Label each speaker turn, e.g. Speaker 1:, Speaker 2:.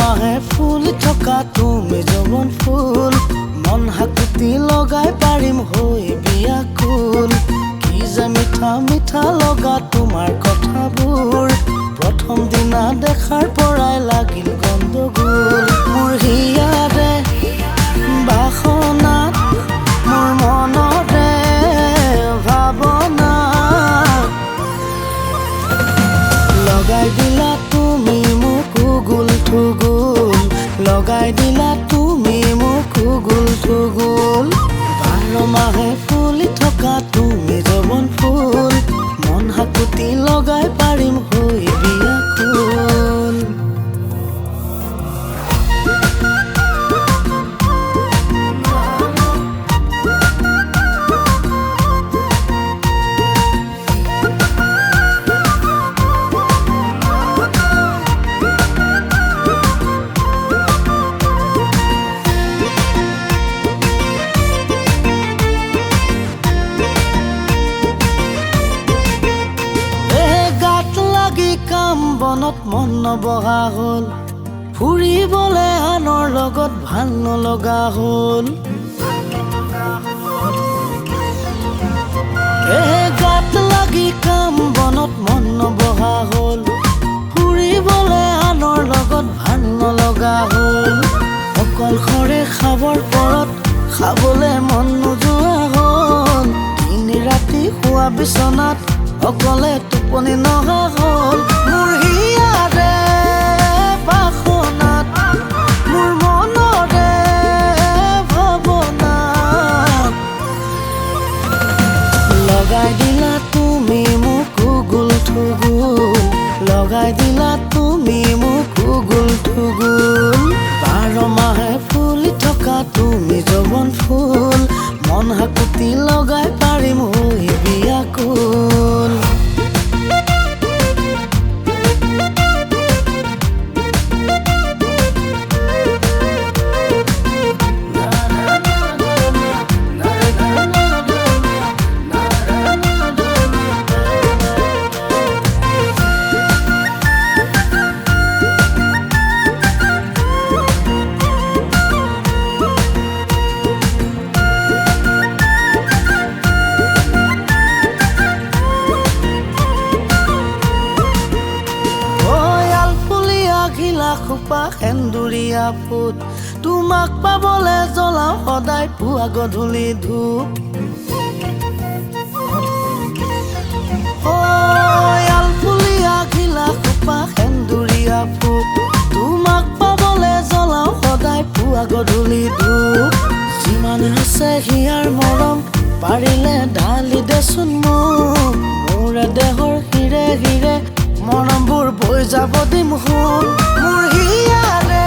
Speaker 1: মাহে ফুল থকা তুমি যৌৱন ফুল মন হাকুতি লগাই পাৰিম হৈ বিয়াকুল কি যে মিঠা মিঠা লগা তোমাৰ কথাবোৰ প্ৰথম দিনা দেখাৰ পৰাই লাগিল গণ্ডগোল মোৰ হিয়াৰে বাসনাত মোৰ মনৰে ভাৱনা লগাই দিলা তুমি মোক গুল থুগুল লগাই দিলা তুমি মোক গুল থুগুল 12 মাহে ফুলি থকা তুমি যৌৱন ফুল মন হাকুতি লগাই পাৰিম হৈ বিয়াকুল বনত মন নবহা হ'ল ফুৰিবলে আনৰ লগত ভাল নলগা হ'ল গাত লাগি কাম বনত মন নবহা হ'ল ফুৰিবলে আনৰ লগত ভাল নলগা হ'ল অকলশৰে খাবৰ পৰত খাবলে মন নোযোৱা হ'ল দিন ৰাতি শোৱা বিচনাত অকলে টোপনি নহা হ'ল মোৰ হিয়াৰে বাসনাত মোৰ মনৰে ভাৱনাত লগাই দিলা তুমি মোক গুল থুগুল লগাই দিলা তুমি মোক গুল থুগুল 12 মাহে ফুলি থকা তুমি যৌৱন ফুল মন হাকুতি লগাই পাৰিম হৈ বিয়াকুল খোপা সেন্দুৰীয়া ফুট তোমাক পাবলে জ্বলাও সদায় পুৱা গধূলি ধূপ আলফুলীয়া ঘিলা খোপা সেন্দুৰীয়া ফুট তোমাক পাবলে জ্বলাও সদায় পুৱা গধূলি ধূপ যিমান আছে হিয়াৰ মৰম পাৰিলে ঢালি দেচোন মোক মোৰে দেহৰ হিৰে হিৰে মৰমবোৰ বৈ যাব দিম মোৰ হিয়াৰে